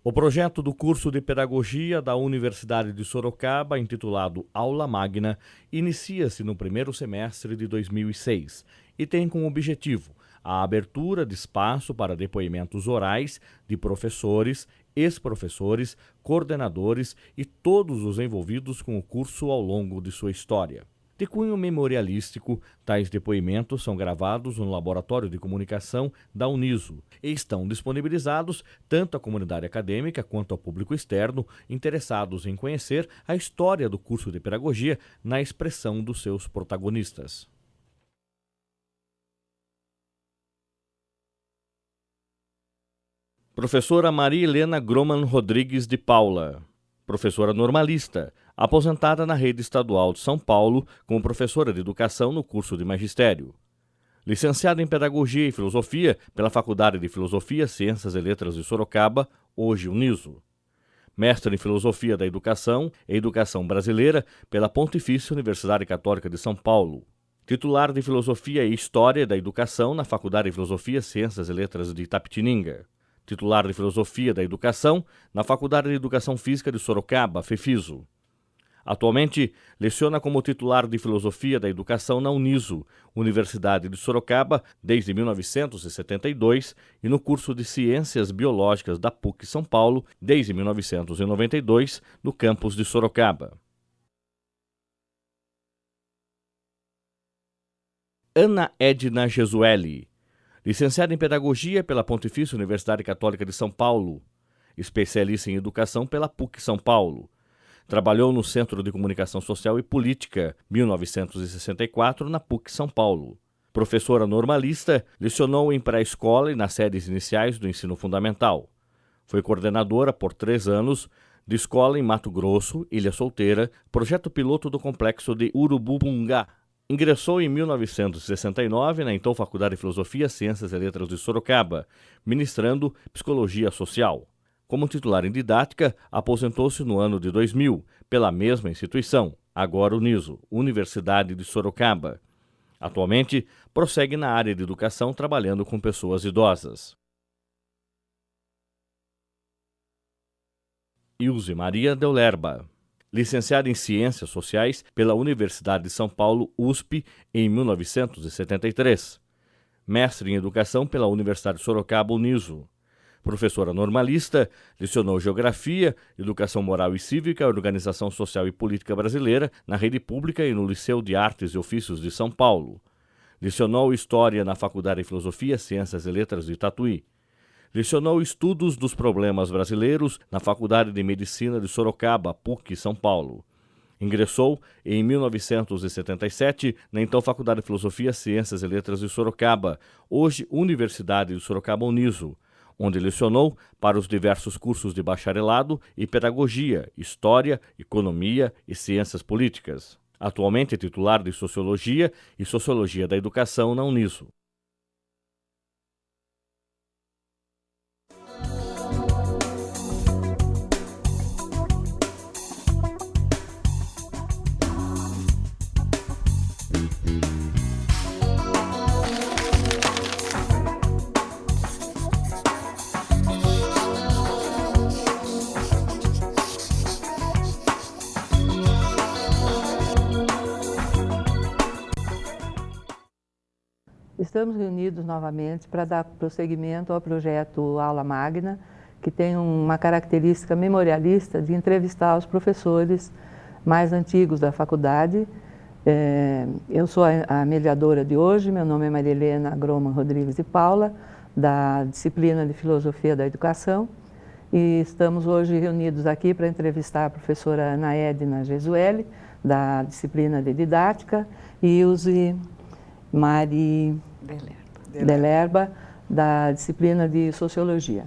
O projeto do curso de Pedagogia da Universidade de Sorocaba, intitulado Aula Magna, inicia-se no primeiro semestre de 2006 e tem como objetivo a abertura de espaço para depoimentos orais de professores, ex-professores, coordenadores e todos os envolvidos com o curso ao longo de sua história. De cunho memorialístico, tais depoimentos são gravados no Laboratório de Comunicação da Uniso e estão disponibilizados tanto à comunidade acadêmica quanto ao público externo interessados em conhecer a história do curso de Pedagogia na expressão dos seus protagonistas. Professora Maria Helena Groman Rodrigues de Paula, professora normalista, aposentada na rede estadual de São Paulo como professora de educação no curso de magistério. Licenciada em Pedagogia e Filosofia pela Faculdade de Filosofia, Ciências e Letras de Sorocaba, hoje Uniso. Mestre em Filosofia da Educação e Educação Brasileira pela Pontifícia Universidade Católica de São Paulo. Titular de Filosofia e História da Educação na Faculdade de Filosofia, Ciências e Letras de Itapetininga. Titular de Filosofia da Educação na Faculdade de Educação Física de Sorocaba, FEFISO. Atualmente, leciona como titular de Filosofia da Educação na Uniso, Universidade de Sorocaba, desde 1972, e no curso de Ciências Biológicas da PUC São Paulo, desde 1992, no campus de Sorocaba. Ana Edna Gesueli, licenciada em Pedagogia pela Pontifícia Universidade Católica de São Paulo, especialista em Educação pela PUC São Paulo. Trabalhou no Centro de Comunicação Social e Política, 1964, na PUC São Paulo. Professora normalista, lecionou em pré-escola e nas séries iniciais do ensino fundamental. Foi coordenadora, por 3 anos, de escola em Mato Grosso, Ilha Solteira, projeto piloto do complexo de Urubupungá. Ingressou em 1969 na então Faculdade de Filosofia, Ciências e Letras de Sorocaba, ministrando Psicologia Social. Como titular em didática, aposentou-se no ano de 2000, pela mesma instituição, agora Uniso, Universidade de Sorocaba. Atualmente, prossegue na área de educação trabalhando com pessoas idosas. Ilze Maria Deulerba, licenciada em Ciências Sociais pela Universidade de São Paulo, USP, em 1973. Mestre em Educação pela Universidade de Sorocaba, Uniso. Professora normalista, lecionou Geografia, Educação Moral e Cívica, Organização Social e Política Brasileira na rede pública e no Liceu de Artes e Ofícios de São Paulo. Lecionou História na Faculdade de Filosofia, Ciências e Letras de Tatuí. Lecionou Estudos dos Problemas Brasileiros na Faculdade de Medicina de Sorocaba, PUC São Paulo. Ingressou em 1977 na então Faculdade de Filosofia, Ciências e Letras de Sorocaba, hoje Universidade de Sorocaba Uniso, onde lecionou para os diversos cursos de bacharelado e pedagogia, história, economia e ciências políticas. Atualmente é titular de Sociologia e Sociologia da Educação na Uniso. Estamos reunidos novamente para dar prosseguimento ao projeto Aula Magna, que tem uma característica memorialista de entrevistar os professores mais antigos da faculdade. Eu sou a mediadora de hoje, meu nome é Maria Helena Groman Rodrigues de Paula, da disciplina de Filosofia da Educação, e estamos hoje reunidos aqui para entrevistar a professora Ana Edna Gesueli, da disciplina de Didática, e Ilze Maria Deulerba, da disciplina de Sociologia.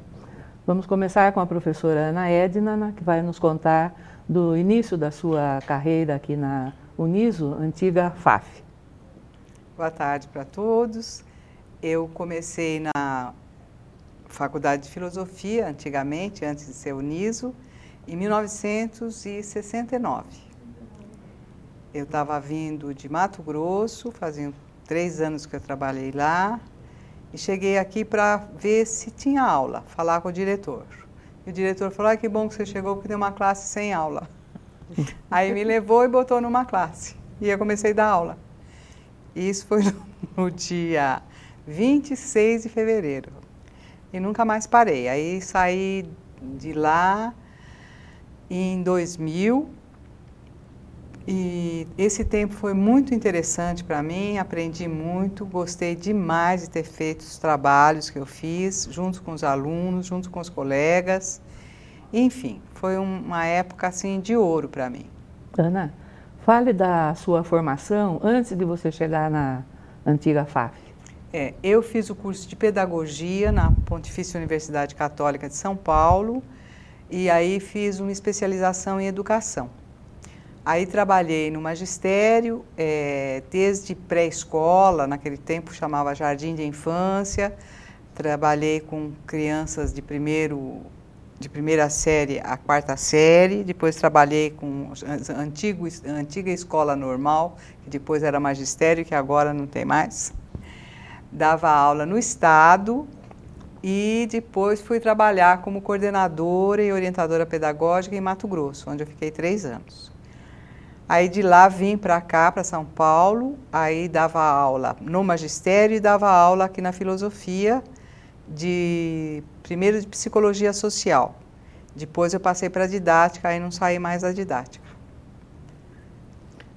Vamos começar com a professora Ana Edna, que vai nos contar do início da sua carreira aqui na Uniso, antiga FAF. Boa tarde para todos. Eu comecei na Faculdade de Filosofia, antigamente, antes de ser Uniso, em 1969. Eu estava vindo de Mato Grosso, fazia 3 anos que eu trabalhei lá, e cheguei aqui para ver se tinha aula, falar com o diretor. E o diretor falou, que bom que você chegou, porque tem uma classe sem aula. Aí me levou e botou numa classe. E eu comecei a dar aula. E isso foi no dia 26 de fevereiro. E nunca mais parei. Aí saí de lá em 2000. E esse tempo foi muito interessante para mim, aprendi muito, gostei demais de ter feito os trabalhos que eu fiz, junto com os alunos, junto com os colegas. Enfim, foi uma época assim de ouro para mim. Ana, fale da sua formação antes de você chegar na antiga FAF. Eu fiz o curso de Pedagogia na Pontifícia Universidade Católica de São Paulo e aí fiz uma especialização em Educação. Aí trabalhei no magistério, desde pré-escola, naquele tempo chamava Jardim de Infância, trabalhei com crianças de primeira série à quarta série, depois trabalhei com a antiga escola normal, que depois era magistério, que agora não tem mais. Dava aula no estado e depois fui trabalhar como coordenadora e orientadora pedagógica em Mato Grosso, onde eu fiquei 3 anos. Aí de lá vim para cá, para São Paulo, aí dava aula no magistério e dava aula aqui na filosofia, primeiro de psicologia social. Depois eu passei para didática, aí não saí mais da didática.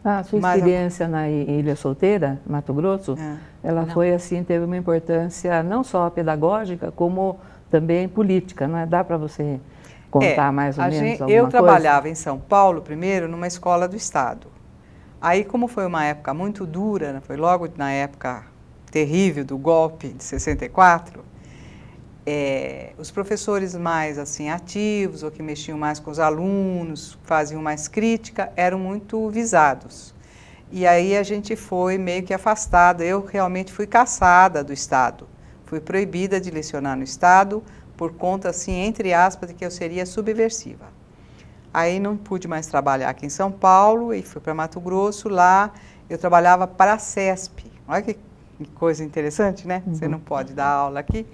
A sua experiência na Ilha Solteira, Mato Grosso, ela foi assim, teve uma importância não só pedagógica, como também política, não é? Dá para você contar mais ou menos alguma eu trabalhava coisa? em São Paulo primeiro numa escola do estado. Aí como foi uma época muito dura, né, foi logo na época terrível do golpe de 64, os professores mais assim ativos ou que mexiam mais com os alunos, faziam mais crítica, eram muito visados. E aí a gente foi meio que afastada. Eu realmente fui caçada do estado, fui proibida de lecionar no estado por conta, assim, entre aspas, de que eu seria subversiva. Aí não pude mais trabalhar aqui em São Paulo e fui para Mato Grosso. Lá eu trabalhava para a CESP. Olha que coisa interessante, né? Você não pode dar aula aqui.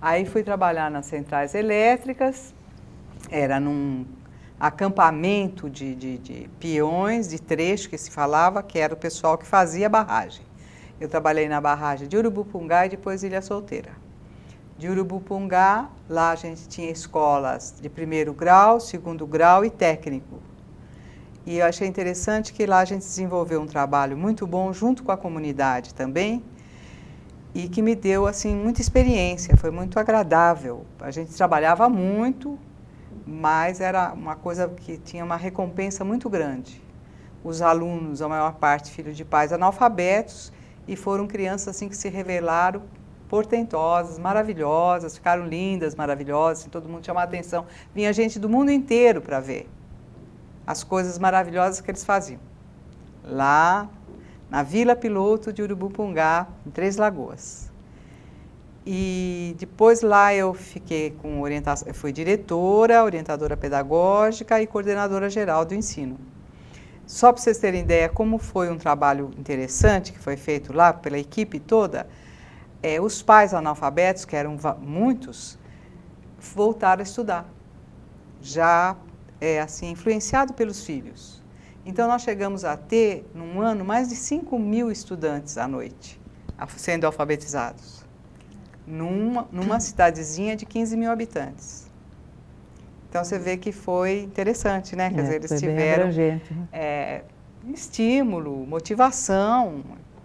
Aí fui trabalhar nas centrais elétricas, era num acampamento de peões, de trecho que se falava, que era o pessoal que fazia barragem. Eu trabalhei na barragem de Urubupungá e depois Ilha Solteira. De Urubupungá, lá a gente tinha escolas de 1º grau, 2º grau e técnico. E eu achei interessante que lá a gente desenvolveu um trabalho muito bom junto com a comunidade também e que me deu assim muita experiência, foi muito agradável. A gente trabalhava muito, mas era uma coisa que tinha uma recompensa muito grande. Os alunos, a maior parte, filhos de pais analfabetos, e foram crianças assim que se revelaram portentosas, maravilhosas, ficaram lindas, maravilhosas, todo mundo chamava atenção. Vinha gente do mundo inteiro para ver as coisas maravilhosas que eles faziam. Lá na Vila Piloto de Urubupungá, em Três Lagoas. E depois lá eu fiquei com orientação, eu fui diretora, orientadora pedagógica e coordenadora geral do ensino. Só para vocês terem ideia como foi um trabalho interessante que foi feito lá pela equipe toda, os pais analfabetos, que eram muitos, voltaram a estudar, já assim, influenciado pelos filhos. Então nós chegamos a ter, num ano, mais de 5.000 estudantes à noite, sendo alfabetizados, numa cidadezinha de 15.000 habitantes. Então você vê que foi interessante, né? Quer dizer, eles tiveram estímulo, motivação,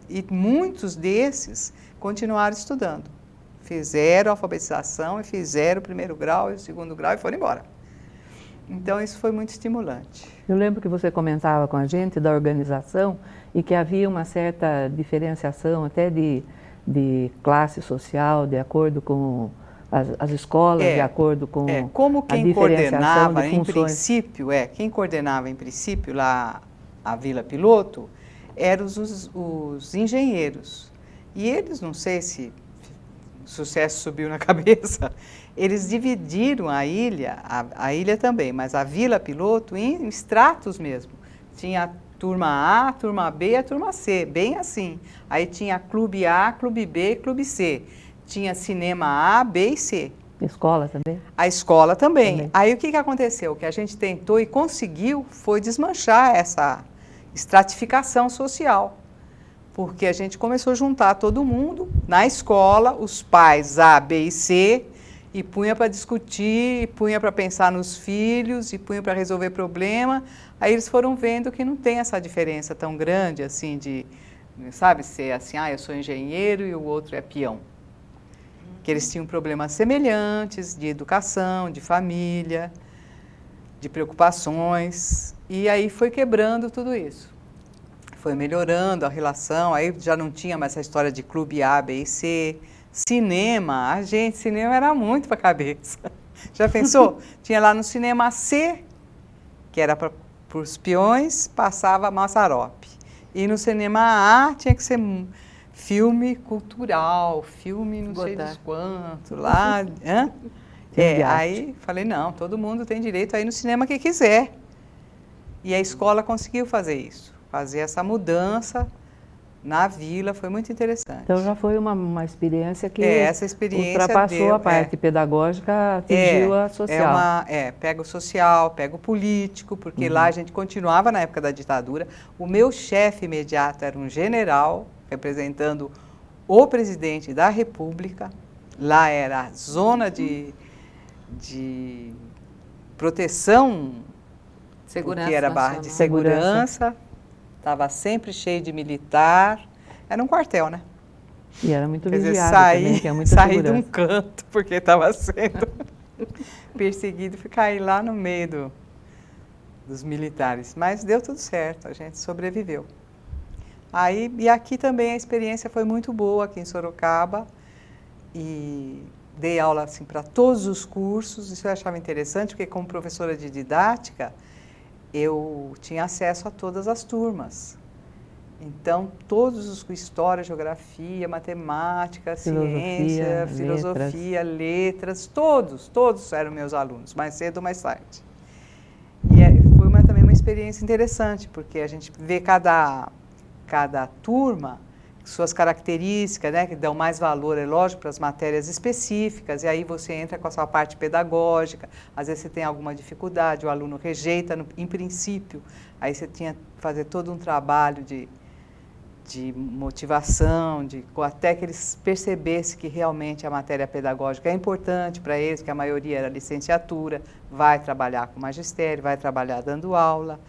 e muitos desses continuaram estudando. Fizeram a alfabetização e fizeram o 1º grau e o 2º grau e foram embora. Então isso foi muito estimulante. Eu lembro que você comentava com a gente da organização e que havia uma certa diferenciação até de classe social, de acordo com as escolas, de acordo com como quem a coordenava de funções. quem coordenava em princípio lá a Vila Piloto eram os engenheiros. E eles, não sei se o sucesso subiu na cabeça, eles dividiram a ilha também, mas a Vila Piloto em estratos mesmo. Tinha a turma A, a turma B e a turma C, bem assim. Aí tinha clube A, clube B e clube C. Tinha cinema A, B e C. Escola também? A escola também. Aí o que aconteceu? O que a gente tentou e conseguiu foi desmanchar essa estratificação social. Porque a gente começou a juntar todo mundo na escola, os pais A, B e C, e punha para discutir, e punha para pensar nos filhos, e punha para resolver problema. Aí eles foram vendo que não tem essa diferença tão grande, assim, de, sabe, ser assim, eu sou engenheiro e o outro é peão. Que eles tinham problemas semelhantes de educação, de família, de preocupações, e aí foi quebrando tudo isso. Foi melhorando a relação, aí já não tinha mais essa história de clube A, B e C. Cinema, cinema era muito para a cabeça. Já pensou? Tinha lá no cinema C, que era para os peões, passava Mazzaropi. E no cinema A tinha que ser filme cultural, filme não sei dos quantos, lá. Aí falei, não, todo mundo tem direito a ir no cinema que quiser. E a escola conseguiu fazer isso, fazer essa mudança na vila, foi muito interessante. Então já foi uma experiência que essa experiência ultrapassou a parte pedagógica, atingiu a social. Pega o social, pega o político, porque lá a gente continuava na época da ditadura. O meu chefe imediato era um general, representando o presidente da República. Lá era a zona de proteção, segurança, porque era barra de segurança. Estava sempre cheio de militar. Era um quartel, né? E era muito vigiado também, tinha muita segurança. Saí de um canto, porque estava sendo perseguido e caí lá no meio dos militares. Mas deu tudo certo, a gente sobreviveu. E aqui também a experiência foi muito boa, aqui em Sorocaba. E dei aula assim, para todos os cursos, isso eu achava interessante, porque como professora de didática, eu tinha acesso a todas as turmas. Então, todos os história, geografia, matemática, ciência, filosofia, letras, todos eram meus alunos, mais cedo ou mais tarde. E foi também uma experiência interessante, porque a gente vê cada turma, suas características, né, que dão mais valor, é lógico, para as matérias específicas, e aí você entra com a sua parte pedagógica, às vezes você tem alguma dificuldade, o aluno rejeita em princípio, aí você tinha que fazer todo um trabalho de motivação, até que eles percebessem que realmente a matéria pedagógica é importante para eles, que a maioria era licenciatura, vai trabalhar com magistério, vai trabalhar dando aula.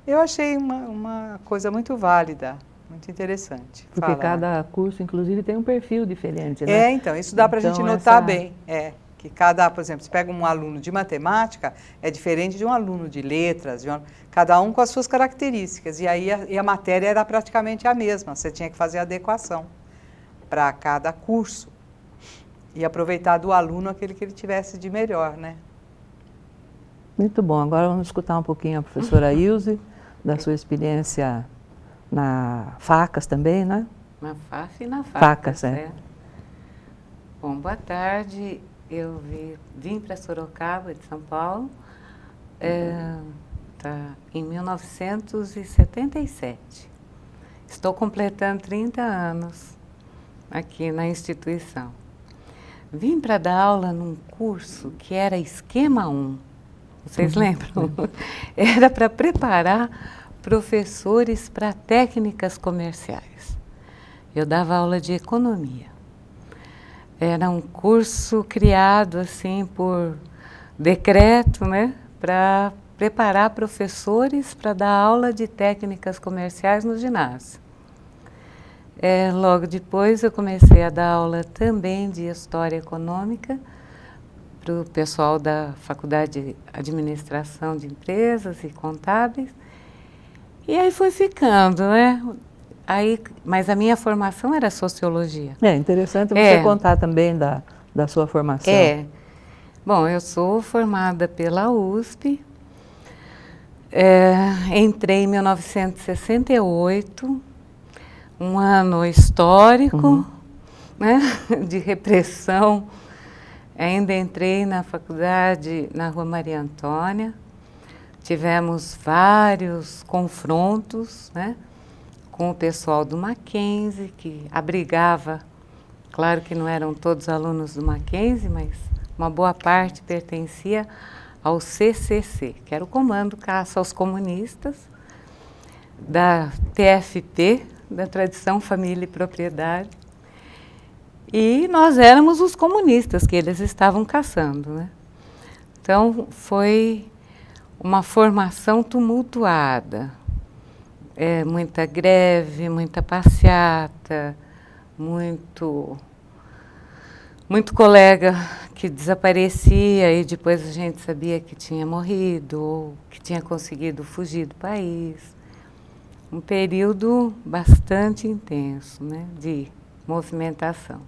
Eu achei uma coisa muito válida, muito interessante. Porque cada curso, inclusive, tem um perfil diferente, né? Então, isso dá para a gente notar bem. Que por exemplo, se pega um aluno de matemática, é diferente de um aluno de letras, cada um com as suas características. E aí a matéria era praticamente a mesma, você tinha que fazer adequação para cada curso. E aproveitar do aluno aquele que ele tivesse de melhor, né? Muito bom. Agora vamos escutar um pouquinho a professora Ilse, da sua experiência na Facas também, né? Na FAF e na Facas, Bom, boa tarde. Eu vim para Sorocaba, de São Paulo, em 1977. Estou completando 30 anos aqui na instituição. Vim para dar aula num curso que era Esquema 1. Vocês lembram? Era para preparar professores para técnicas comerciais. Eu dava aula de economia. Era um curso criado assim por decreto, né, para preparar professores para dar aula de técnicas comerciais no ginásio. Logo depois eu comecei a dar aula também de História Econômica para o pessoal da Faculdade de Administração de Empresas e Contábeis. E aí foi ficando, né? Mas a minha formação era Sociologia. É interessante você contar também da sua formação. Bom, eu sou formada pela USP, entrei em 1968, um ano histórico, né, de repressão. Ainda entrei na faculdade na Rua Maria Antônia, tivemos vários confrontos, né, com o pessoal do Mackenzie, que abrigava, claro que não eram todos alunos do Mackenzie, mas uma boa parte pertencia ao CCC, que era o Comando Caça aos Comunistas, da TFP, da Tradição, Família e Propriedade. E nós éramos os comunistas que eles estavam caçando, né? Então, foi uma formação tumultuada. Muita greve, muita passeata, muito colega que desaparecia e depois a gente sabia que tinha morrido ou que tinha conseguido fugir do país. Um período bastante intenso, né, de movimentação.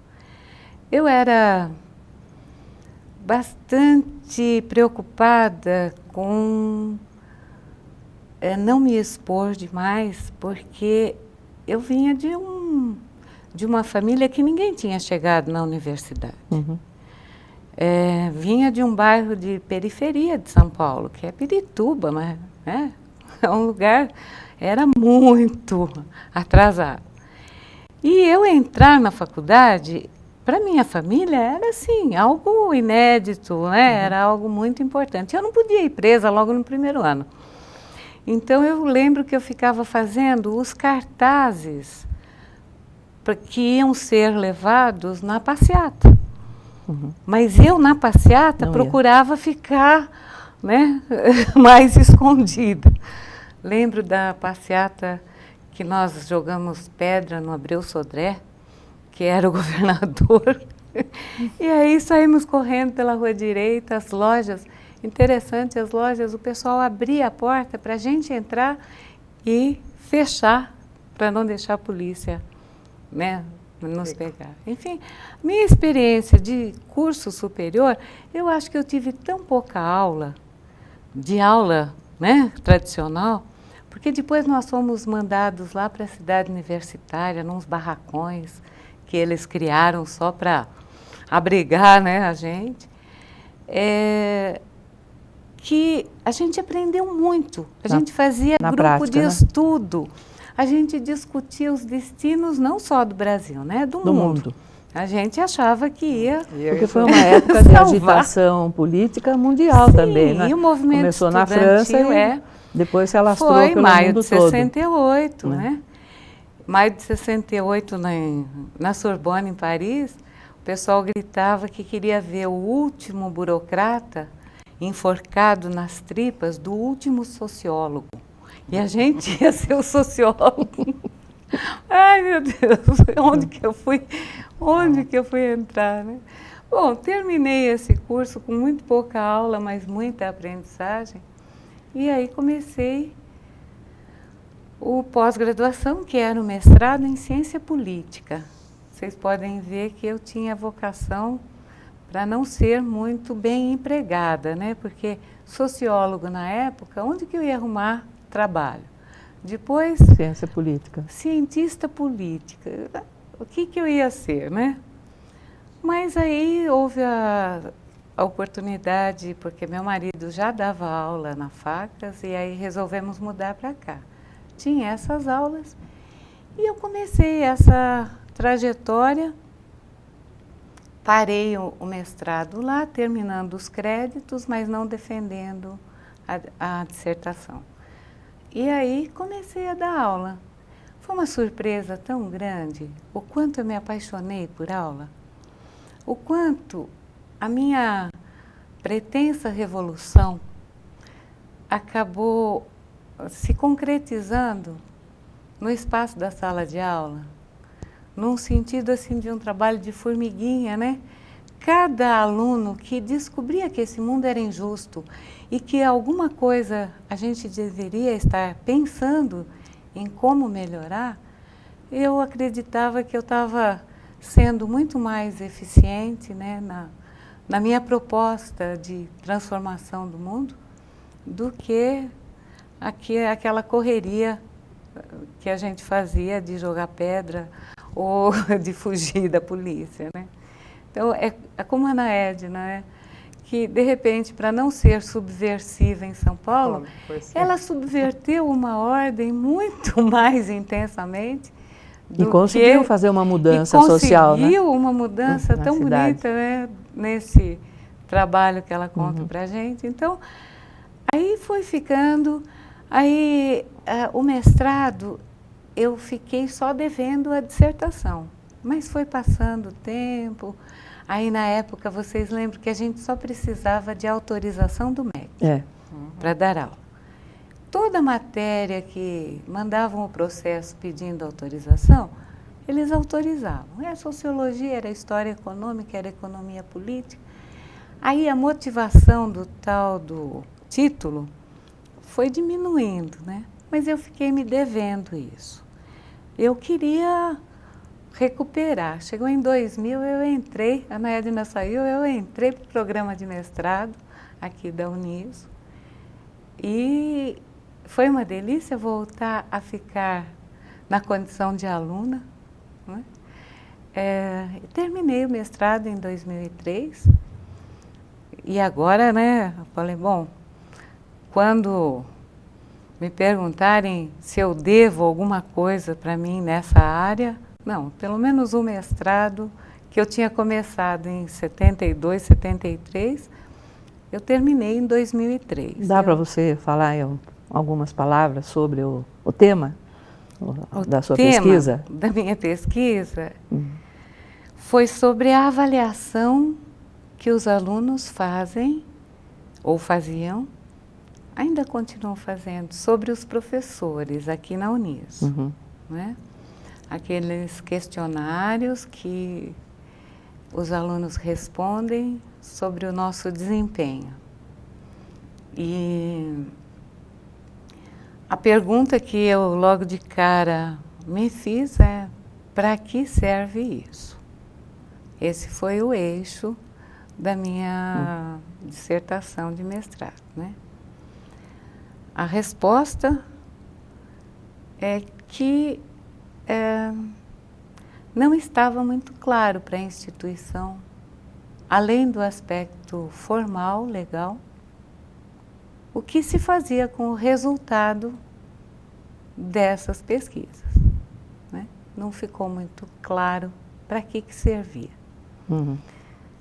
Eu era bastante preocupada com não me expor demais, porque eu vinha de uma família que ninguém tinha chegado na universidade. Uhum. Vinha de um bairro de periferia de São Paulo, que é Pirituba, mas é um lugar, era muito atrasado. E eu entrar na faculdade, para minha família, era assim, algo inédito, né? Era algo muito importante. Eu não podia ir presa logo no primeiro ano. Então, eu lembro que eu ficava fazendo os cartazes que iam ser levados na passeata. Uhum. Mas eu, na passeata, procurava ficar, né, mais escondida. Lembro da passeata que nós jogamos pedra no Abreu Sodré, que era o governador. E aí saímos correndo pela rua direita, as lojas. Interessante, as lojas, o pessoal abria a porta para a gente entrar e fechar, para não deixar a polícia, né, nos pegar. Enfim, minha experiência de curso superior, eu acho que eu tive tão pouca aula, né, tradicional, porque depois nós fomos mandados lá para a cidade universitária, nos barracões que eles criaram só para abrigar, né, a gente. Que a gente aprendeu muito. A gente fazia grupo prática, de estudo. A gente discutia os destinos não só do Brasil, né? Do mundo. A gente achava que ia... Porque foi uma época de agitação política mundial. Sim, também, né? E o movimento começou na França e depois se alastrou pelo mundo todo. Foi maio de 68, né? Maio de 68, na Sorbonne, em Paris, o pessoal gritava que queria ver o último burocrata enforcado nas tripas do último sociólogo. E a gente ia ser o sociólogo. Ai, meu Deus, onde que eu fui entrar, né? Bom, terminei esse curso com muito pouca aula, mas muita aprendizagem. E aí comecei o pós-graduação, que era o mestrado em ciência política. Vocês podem ver que eu tinha vocação para não ser muito bem empregada, né? Porque sociólogo na época, onde que eu ia arrumar trabalho? Depois... Ciência política. Cientista política. O que eu ia ser, né? Mas aí houve a oportunidade, porque meu marido já dava aula na Facas, e aí resolvemos mudar para cá. Tinha essas aulas e eu comecei essa trajetória. Parei o mestrado lá, terminando os créditos, mas não defendendo a dissertação. E aí comecei a dar aula. Foi uma surpresa tão grande o quanto eu me apaixonei por aula, o quanto a minha pretensa revolução acabou se concretizando no espaço da sala de aula, num sentido assim de um trabalho de formiguinha, né? Cada aluno que descobria que esse mundo era injusto e que alguma coisa a gente deveria estar pensando em como melhorar, eu acreditava que eu estava sendo muito mais eficiente, né, na minha proposta de transformação do mundo do que aquela correria que a gente fazia de jogar pedra ou de fugir da polícia, né? Então, é como a Ana Edna, né? Que, de repente, para não ser subversiva em São Paulo, ela subverteu uma ordem muito mais intensamente. E conseguiu fazer uma mudança social, né? Conseguiu uma mudança tão bonita, né? trabalho que ela conta para a gente. Então, aí foi ficando, aí o mestrado eu fiquei só devendo a dissertação, mas foi passando o tempo. Aí na época, vocês lembram que a gente só precisava de autorização do MEC para dar aula. Toda matéria que mandavam o processo pedindo autorização, eles autorizavam. Era sociologia, era história econômica, era economia política. Aí a motivação do tal do título foi diminuindo, né? Mas eu fiquei me devendo isso. Eu queria recuperar. Chegou em 2000, eu entrei, a Ana Edna saiu, eu entrei para o programa de mestrado aqui da Uniso. E foi uma delícia voltar a ficar na condição de aluna, né? Terminei o mestrado em 2003 e agora, né, eu falei, bom, quando me perguntarem se eu devo alguma coisa para mim nessa área, não, pelo menos o mestrado que eu tinha começado em 72, 73, eu terminei em 2003. Dá para você falar algumas palavras sobre o tema da sua pesquisa? Da minha pesquisa foi sobre a avaliação que os alunos fazem, ou faziam, ainda continuam fazendo, sobre os professores aqui na Uniso. Né? Aqueles questionários que os alunos respondem sobre o nosso desempenho. E a pergunta que eu logo de cara me fiz é: para que serve isso? Esse foi o eixo da minha dissertação de mestrado, né? A resposta é que não estava muito claro para a instituição, além do aspecto formal, legal, o que se fazia com o resultado dessas pesquisas, né? Não ficou muito claro para que servia.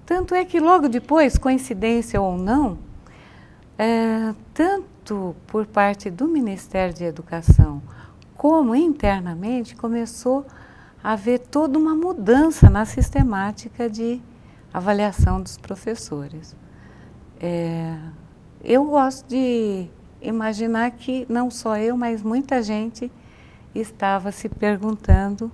Tanto é que logo depois, coincidência ou não, tanto por parte do Ministério de Educação como internamente começou a haver toda uma mudança na sistemática de avaliação dos professores. Eu gosto de imaginar que não só eu, mas muita gente estava se perguntando,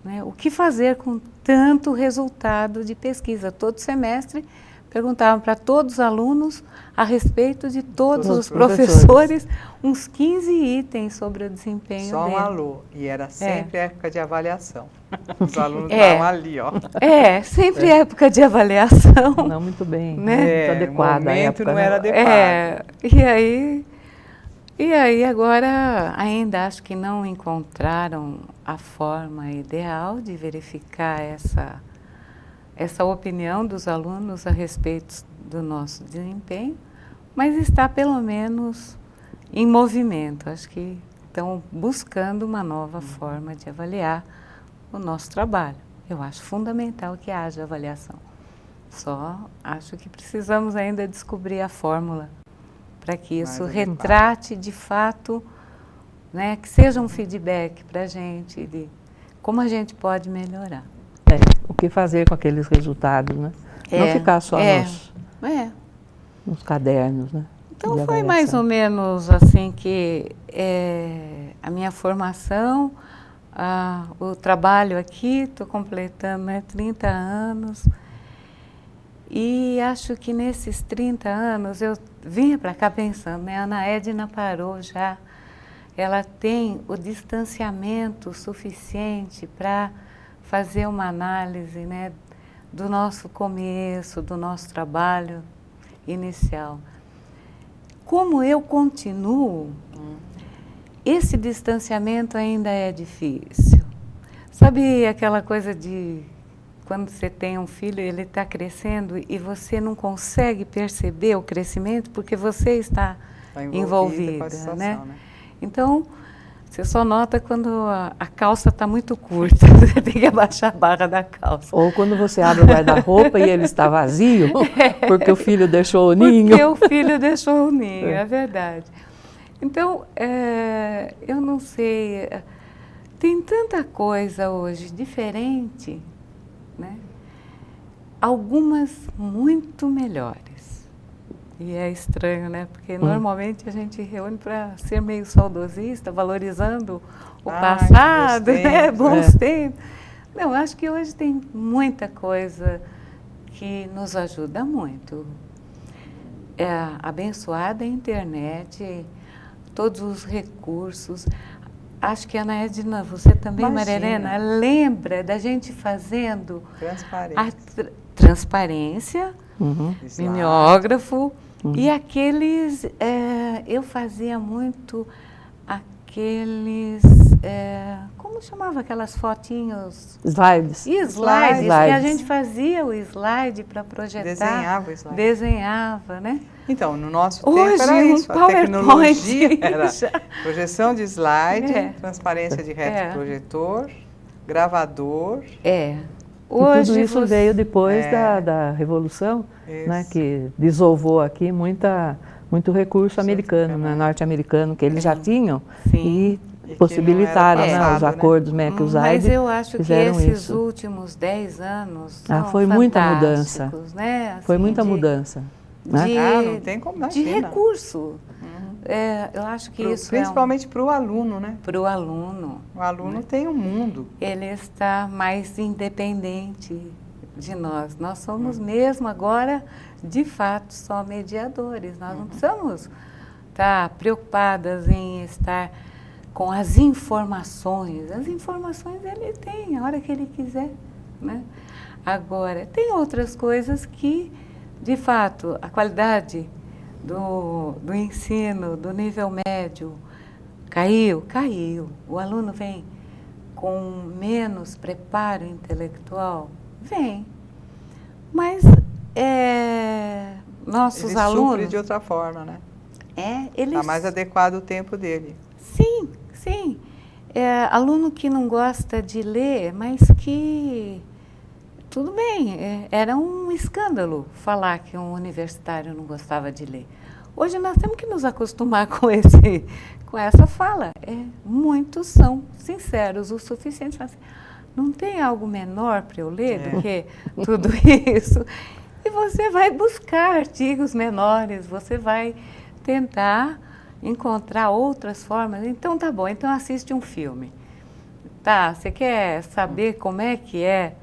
né, o que fazer com tanto resultado de pesquisa. Todo semestre perguntavam para todos os alunos a respeito de todos os professores uns 15 itens sobre o desempenho Só dele. um alô, e era sempre época de avaliação. Os alunos estavam ali, ó. Sempre época de avaliação. Não muito bem, né? Muito adequada. O momento época, não né? era adequado. E aí agora ainda acho que não encontraram a forma ideal de verificar essa opinião dos alunos a respeito do nosso desempenho, mas está pelo menos em movimento. Acho que estão buscando uma nova forma de avaliar o nosso trabalho. Eu acho fundamental que haja avaliação. Só acho que precisamos ainda descobrir a fórmula para que isso retrate de fato, né, que seja um feedback para a gente de como a gente melhorar. O que fazer com aqueles resultados, né? Não ficar só nos cadernos, né? Então foi mais ou menos assim que a minha formação, o trabalho aqui, estou completando 30 anos. E acho que nesses 30 anos eu vinha para cá pensando, né? A Ana Edna parou já, ela tem o distanciamento suficiente para fazer uma análise, né, do nosso começo, do nosso trabalho inicial. Como eu continuo, esse distanciamento ainda é difícil. Sabe aquela coisa de quando você tem um filho, ele está crescendo e você não consegue perceber o crescimento porque você está envolvida, né? Então, Você só nota quando a calça está muito curta, você tem que abaixar a barra da calça. Ou quando você abre o guarda-roupa e ele está vazio, porque o filho deixou o ninho. Porque o filho deixou o ninho, é verdade. Então, eu não sei, tem tanta coisa hoje diferente, né? Algumas muito melhores. E é estranho, né? Porque normalmente a gente reúne para ser meio saudosista, valorizando o passado, né? Bons tempos. Não, acho que hoje tem muita coisa que nos ajuda muito. A abençoada internet, todos os recursos. Acho que, Ana Edna, você também, Maria Helena, lembra da gente fazendo a transparência, mimeógrafo, e aqueles, eu fazia muito aqueles, como chamava aquelas fotinhos? Slides. Slides, que a gente fazia o slide para projetar. Desenhava o slide. Desenhava, né? Então, no nosso tempo era isso, a tecnologia era projeção de slide, transparência de retroprojetor, gravador. Hoje tudo isso veio depois da Revolução, né, que desovou aqui muito recurso americano, né, norte-americano, que eles já tinham e possibilitaram os acordos MEC-USAID. Mas eu acho que esses últimos 10 anos foi muita mudança. Né? Assim, foi muita mudança. Não tem como de recurso. Eu acho que isso principalmente para o aluno, né? Para o aluno. O aluno tem um mundo. Ele está mais independente de nós. Nós somos mesmo agora, de fato, só mediadores. Nós não precisamos estar preocupadas em estar com as informações. As informações ele tem a hora que ele quiser, né? Agora, tem outras coisas que, de fato, a qualidade do ensino, do nível médio, caiu. O aluno vem com menos preparo intelectual? Vem. Mas nossos alunos... Ele supre de outra forma, né? Eles... Está mais adequado o tempo dele. Sim. Aluno que não gosta de ler, mas que... Tudo bem, era um escândalo falar que um universitário não gostava de ler. Hoje nós temos que nos acostumar com essa fala. Muitos são sinceros o suficiente. Assim, não tem algo menor para eu ler do que tudo isso? E você vai buscar artigos menores, você vai tentar encontrar outras formas. Então tá bom, então assiste um filme. Tá, você quer saber como é que é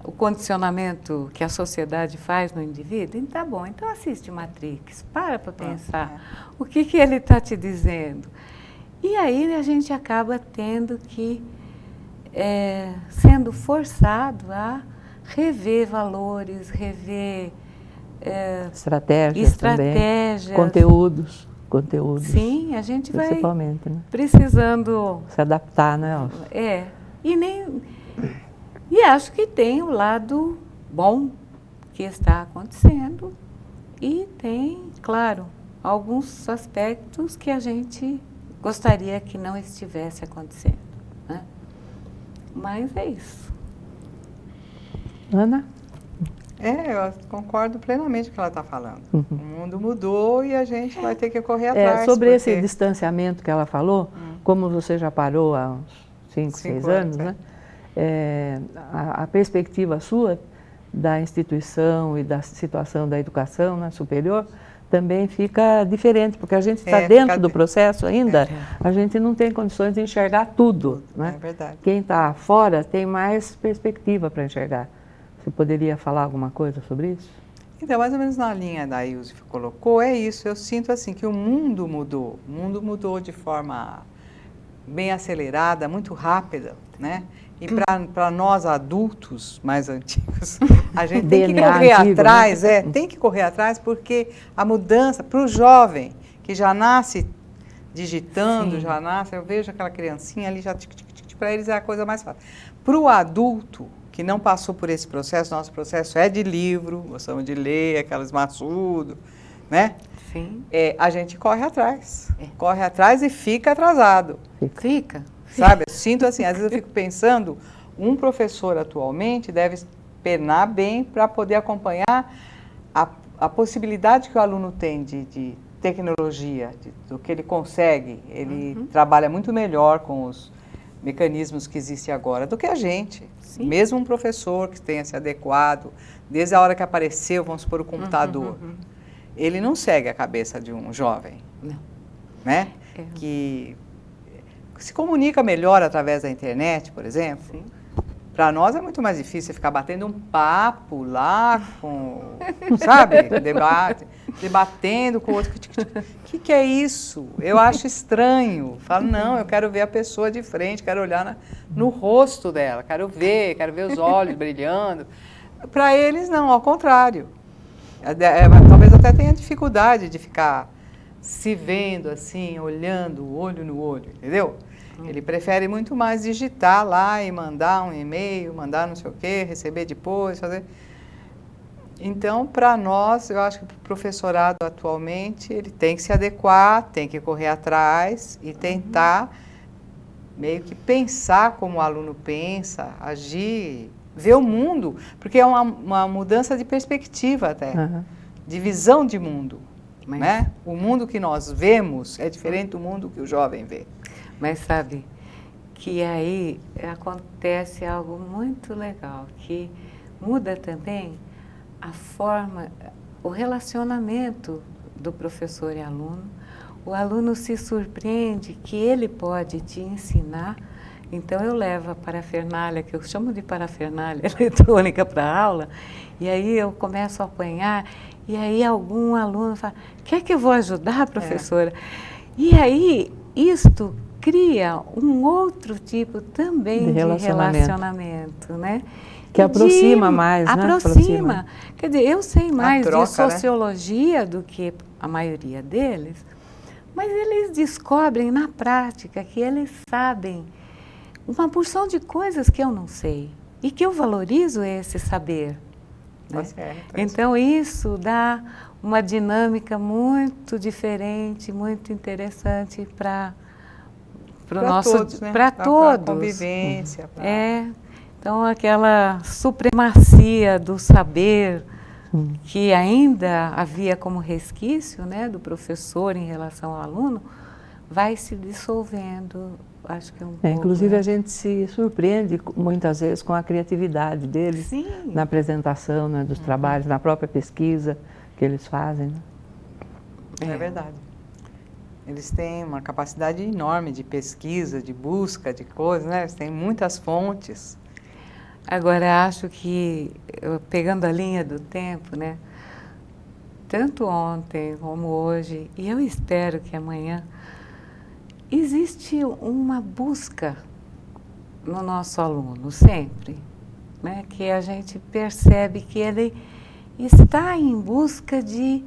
o condicionamento que a sociedade faz no indivíduo? Então, tá bom, então assiste Matrix, para pensar o que ele está te dizendo. E aí a gente acaba tendo que, sendo forçado a rever valores, rever estratégias também, conteúdos. Sim, a gente vai principalmente, né? Precisando se adaptar, né? E acho que tem o lado bom que está acontecendo e tem, claro, alguns aspectos que a gente gostaria que não estivesse acontecendo, né? Mas é isso. Ana? Eu concordo plenamente com o que ela está falando. O mundo mudou e a gente vai ter que correr atrás. Sobre esse distanciamento que ela falou, como você já parou há uns 5, 6 anos, né? A perspectiva sua da instituição e da situação da educação, né, superior também fica diferente, porque a gente está dentro do processo ainda, a gente não tem condições de enxergar tudo, né? É verdade. Quem está fora tem mais perspectiva para enxergar. Você poderia falar alguma coisa sobre isso? Então, mais ou menos na linha da Ilse colocou, é isso. Eu sinto assim que o mundo mudou de forma bem acelerada, muito rápida, né? E para nós adultos mais antigos, a gente tem que correr atrás, tem que correr atrás, porque a mudança para o jovem que já nasce digitando, eu vejo aquela criancinha ali, já para eles é a coisa mais fácil. Para o adulto que não passou por esse processo, nosso processo é de livro, gostamos de ler, aqueles maçudos, né? Sim. A gente corre atrás. Corre atrás e fica atrasado. Fica. Sabe? Eu sinto assim, às vezes eu fico pensando, um professor atualmente deve penar bem para poder acompanhar a possibilidade que o aluno tem de tecnologia, do que ele consegue. Ele trabalha muito melhor com os mecanismos que existem agora do que a gente. Sim. Mesmo um professor que tenha se adequado, desde a hora que apareceu, vamos supor, o computador, ele não segue a cabeça de um jovem, né? Que se comunica melhor através da internet, por exemplo. Para nós é muito mais difícil ficar batendo um papo lá com, sabe, debatendo com o outro. O que é isso? Eu acho estranho. Falo, não, eu quero ver a pessoa de frente, quero olhar no rosto dela, quero ver os olhos brilhando. Para eles, não, ao contrário. Talvez até tenha dificuldade de ficar se vendo assim, olhando, olho no olho, entendeu? Ele prefere muito mais digitar lá e mandar um e-mail, mandar não sei o quê, receber depois, fazer... Então, para nós, eu acho que o professorado atualmente, ele tem que se adequar, tem que correr atrás e tentar meio que pensar como o aluno pensa, agir, ver o mundo, porque é uma mudança de perspectiva até, de visão de mundo, né? O mundo que nós vemos é diferente do mundo que o jovem vê. Mas sabe que aí acontece algo muito legal, que muda também a forma, o relacionamento do professor e aluno. O aluno se surpreende que ele pode te ensinar. Então eu levo a parafernália, que eu chamo de parafernália eletrônica para a aula, e aí eu começo a apanhar, e aí algum aluno fala, quer que eu vou ajudar, professora? E aí isto cria um outro tipo também de relacionamento, né? Que aproxima mais, né? Aproxima. Quer dizer, eu sei mais troca, de sociologia, né, do que a maioria deles, mas eles descobrem na prática que eles sabem uma porção de coisas que eu não sei e que eu valorizo esse saber. Né? Então isso dá uma dinâmica muito diferente, muito interessante para o nosso, todos, né? Para todos. Convivência. Então aquela supremacia do saber que ainda havia como resquício, né, do professor em relação ao aluno, vai se dissolvendo, acho que pouco. Inclusive a gente se surpreende muitas vezes com a criatividade deles na apresentação, né, dos trabalhos, na própria pesquisa que eles fazem. Né? É verdade. Eles têm uma capacidade enorme de pesquisa, de busca de coisas, né? Eles têm muitas fontes. Agora, acho que, pegando a linha do tempo, né, tanto ontem como hoje, e eu espero que amanhã, existe uma busca no nosso aluno, sempre, né, que a gente percebe que ele está em busca de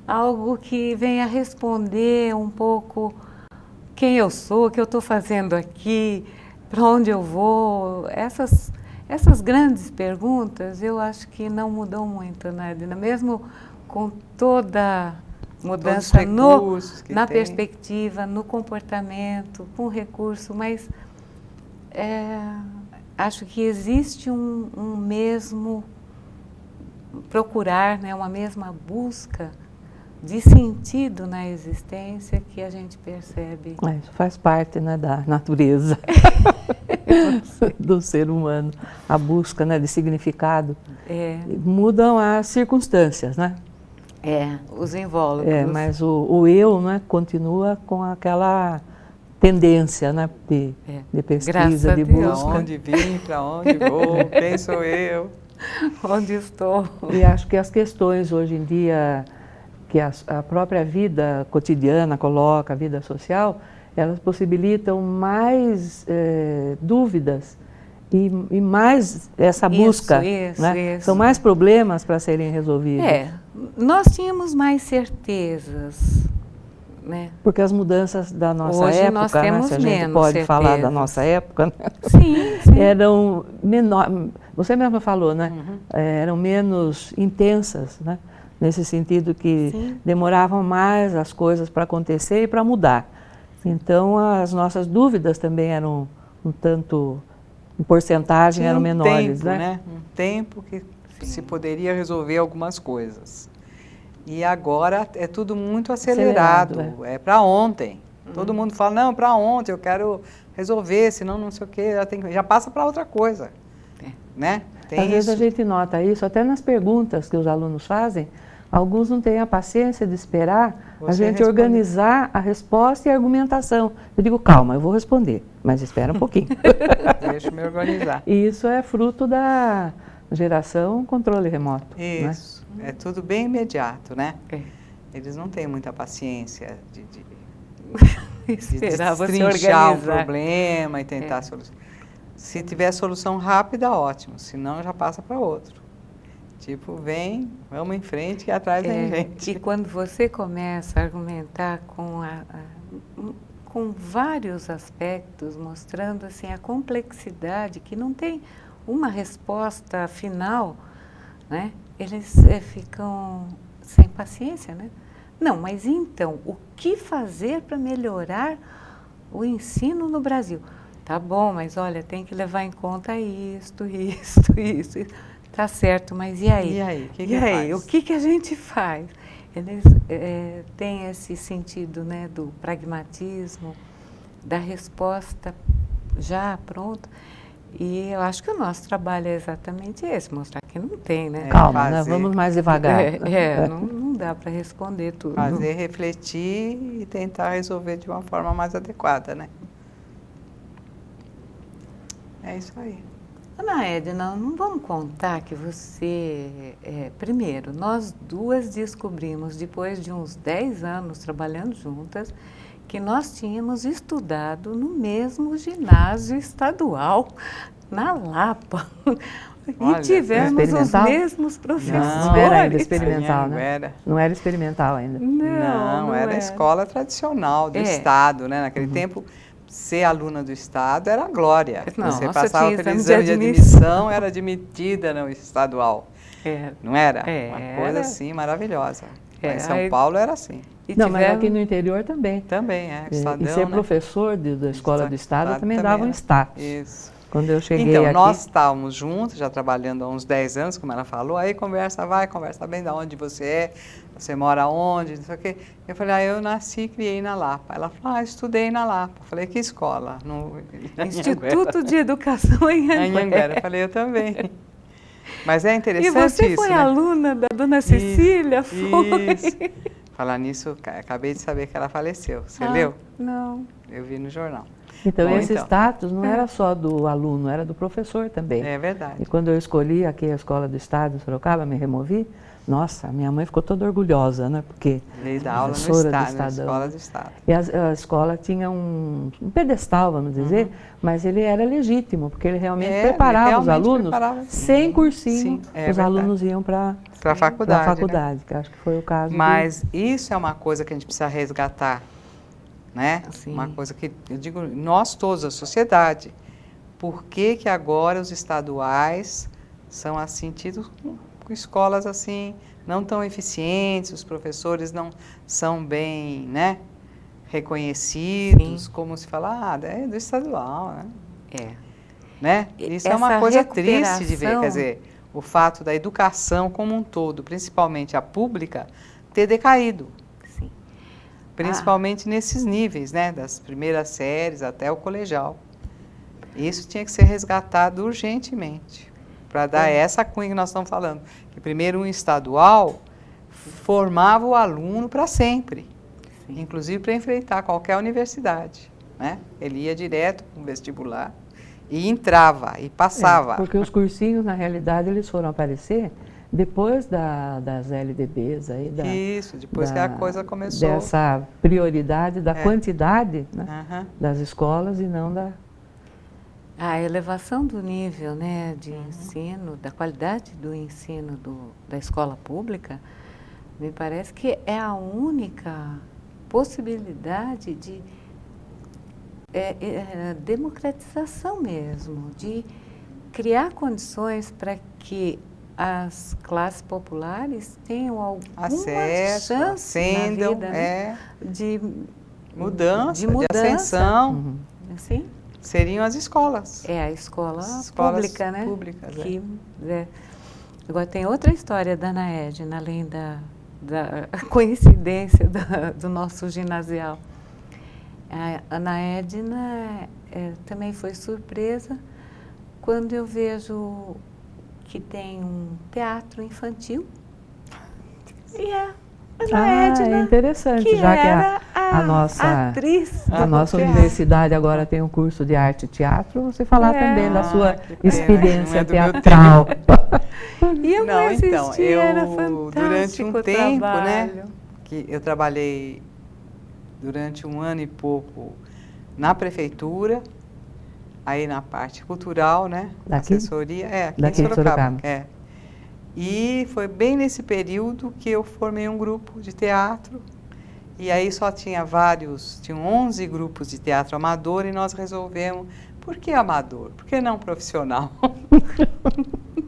algo que venha responder um pouco quem eu sou, o que eu estou fazendo aqui, para onde eu vou, essas grandes perguntas, eu acho que não mudam muito, né, Edna? Mesmo com toda mudança na perspectiva, no comportamento, com recurso, mas acho que existe um mesmo procurar, né, uma mesma busca de sentido na existência que a gente percebe. Isso faz parte, né, da natureza do ser humano, a busca, né, de significado. Mudam as circunstâncias, né? Os invólucros. Mas o eu, né, continua com aquela tendência, né, de pesquisa, de busca. Para onde vim, para onde vou, quem sou eu? Onde estou? E acho que as questões hoje em dia que a própria vida cotidiana coloca, a vida social, elas possibilitam mais dúvidas e mais essa busca. Isso. São mais problemas para serem resolvidos. Nós tínhamos mais certezas, né? Porque as mudanças da nossa hoje época, nós temos se a gente menos pode certezas. falar da nossa época, né? Sim. Eram menor, você mesma falou, né? Eram menos intensas, né? nesse sentido que demoravam mais as coisas para acontecer e para mudar. Então, as nossas dúvidas também eram um tanto, em porcentagem, eram menores, né? Um tempo que se poderia resolver algumas coisas. E agora é tudo muito acelerado, é para ontem. Todo mundo fala, não, para ontem, eu quero resolver, senão não sei o quê, já passa para outra coisa. Né? Às vezes a gente nota isso, até nas perguntas que os alunos fazem, alguns não têm a paciência de esperar a gente organizar a resposta e a argumentação. Eu digo, calma, eu vou responder, mas espera um pouquinho. Deixa eu me organizar. E isso é fruto da geração controle remoto. Isso, né? É tudo bem imediato, né? Eles não têm muita paciência de esperar você destrinchar o problema e tentar solucionar. Se tiver solução rápida, ótimo, senão já passa para outro. Tipo, vem, vamos em frente e atrás vem gente. E quando você começa a argumentar com vários aspectos, mostrando assim a complexidade, que não tem uma resposta final, né? Eles ficam sem paciência, né? Não, mas então, o que fazer para melhorar o ensino no Brasil? Tá bom, mas olha, tem que levar em conta isto. Tá certo, mas e aí? E aí? O que a gente faz? Eles têm esse sentido, né, do pragmatismo, da resposta já pronta. E eu acho que o nosso trabalho é exatamente esse, mostrar que não tem, né? Calma, né? Vamos mais devagar. Não dá para responder tudo. Fazer, refletir e tentar resolver de uma forma mais adequada, né? É isso aí. Ana Edna, não vamos contar que você... primeiro, nós duas descobrimos, depois de uns 10 anos trabalhando juntas, que nós tínhamos estudado no mesmo ginásio estadual, na Lapa. Olha, e tivemos os mesmos professores. Não era ainda experimental, não né? era. Não era experimental ainda. Não era a escola tradicional do Estado, né? Naquele tempo, ser aluna do Estado era glória. Você passava pelo exame de admissão, era admitida no estadual. Não era? Uma coisa assim maravilhosa. Em São Paulo era assim. Não, mas aqui no interior também. Também, Estadão, e ser professor da escola do Estado também dava um status. Isso. Quando eu cheguei então, aqui... nós estávamos juntos, já trabalhando há uns 10 anos, como ela falou, aí conversa bem, de onde você mora onde, não sei o quê. Eu falei, eu nasci e criei na Lapa. Ela falou, estudei na Lapa. Eu falei, que escola? No Instituto de Educação em Anhanguera. Eu falei, eu também. Mas é interessante isso, E você foi aluna da dona Cecília? Isso. Falar nisso, acabei de saber que ela faleceu. Você leu? Não. Eu vi no jornal. Então, esse status não era só do aluno, era do professor também. É verdade. E quando eu escolhi aqui a Escola do Estado em Sorocaba, me removi, nossa, minha mãe ficou toda orgulhosa, né? Porque veio dar aula no Estado, na Escola do Estado. E a escola tinha um pedestal, vamos dizer, mas ele era legítimo, porque ele realmente preparava os alunos, sem cursinho, os alunos iam para a faculdade, né? Que acho que foi o caso. Mas isso é uma coisa que a gente precisa resgatar, né? Sim. Uma coisa que, eu digo, nós todos, a sociedade, por que que agora os estaduais são assim, tidos com escolas assim, não tão eficientes, os professores não são bem, né, reconhecidos, como se fala, é do estadual, né? Né? Isso é uma coisa triste de ver, quer dizer, o fato da educação como um todo, principalmente a pública, ter decaído. Sim. Principalmente nesses níveis, né, das primeiras séries até o colegial. Isso tinha que ser resgatado urgentemente, para dar essa cunha que nós estamos falando. Que primeiro um estadual formava o aluno para sempre, inclusive para enfrentar qualquer universidade, né? Ele ia direto para o vestibular e entrava e passava. Porque os cursinhos, na realidade, eles foram aparecer depois das LDBs aí. Isso, depois que a coisa começou. Dessa prioridade da quantidade, né, das escolas e não da... A elevação do nível, né, de ensino, da qualidade do ensino da escola pública, me parece que é a única possibilidade de democratização mesmo, de criar condições para que as classes populares tenham alguma acesso, chance ascendam, na vida, né? de mudança, de mudança. ascensão. Assim? Seriam as escolas. É a escola Escolas pública, né? públicas, que, Agora tem outra história da Ana Edna, além da coincidência do nosso ginasial. A Ana Edna também foi surpresa quando eu vejo que tem um teatro infantil. E a Ana Edna, é interessante, que já era que a nossa atriz a do nossa teatro. universidade agora tem um curso de arte e teatro, você falar também da sua que pena, experiência não é do meu teatral. E eu Não, assisti, então, era durante um fantástico o tempo, trabalho. né, que eu trabalhei durante 1 ano e pouco na prefeitura, aí na parte cultural, né, Daqui? assessoria, aqui Daqui em de Sorocaba. Sorocaba. E foi bem nesse período que eu formei um grupo de teatro, e aí só tinham 11 grupos de teatro amador, e nós resolvemos, por que amador? Por que não profissional?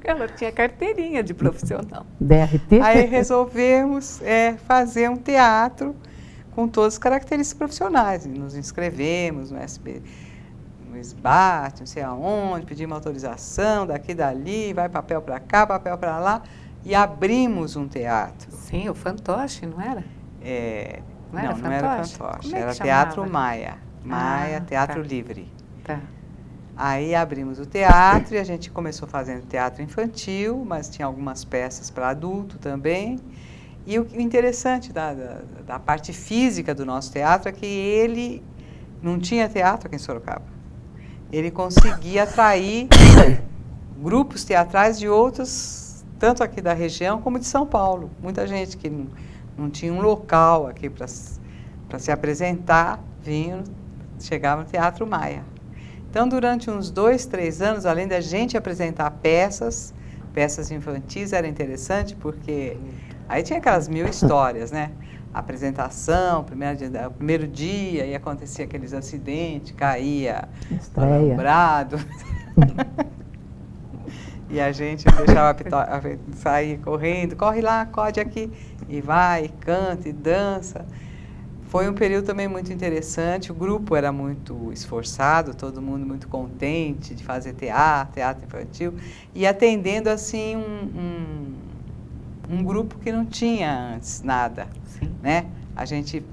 Ela tinha carteirinha de profissional. DRT? Aí resolvemos fazer um teatro com todas as características profissionais. E nos inscrevemos no SB, no SBAT, não sei aonde, pedimos autorização daqui e dali, vai papel para cá, papel para lá, e abrimos um teatro. Sim, o fantoche, não era? Não era não era fantoche? fantoche, Como é que era chamava? Teatro Maia. Maia, Teatro Livre. Tá. Aí abrimos o teatro e a gente começou fazendo teatro infantil, mas tinha algumas peças para adulto também. E o interessante da parte física do nosso teatro é que ele não tinha teatro aqui em Sorocaba. Ele conseguia atrair grupos teatrais de outros, tanto aqui da região como de São Paulo. Muita gente que não tinha um local aqui para se apresentar, chegava no Teatro Maia. Então, durante uns 2, 3 anos, além da gente apresentar peças infantis, era interessante porque aí tinha aquelas 1000 histórias, né? A apresentação, primeiro dia, e acontecia aqueles acidentes, caía alambrado. E a gente deixava sair correndo, corre lá, acode aqui, e vai, e canta, e dança. Foi um período também muito interessante, o grupo era muito esforçado, todo mundo muito contente de fazer teatro infantil, e atendendo assim um grupo que não tinha antes nada, né? A gente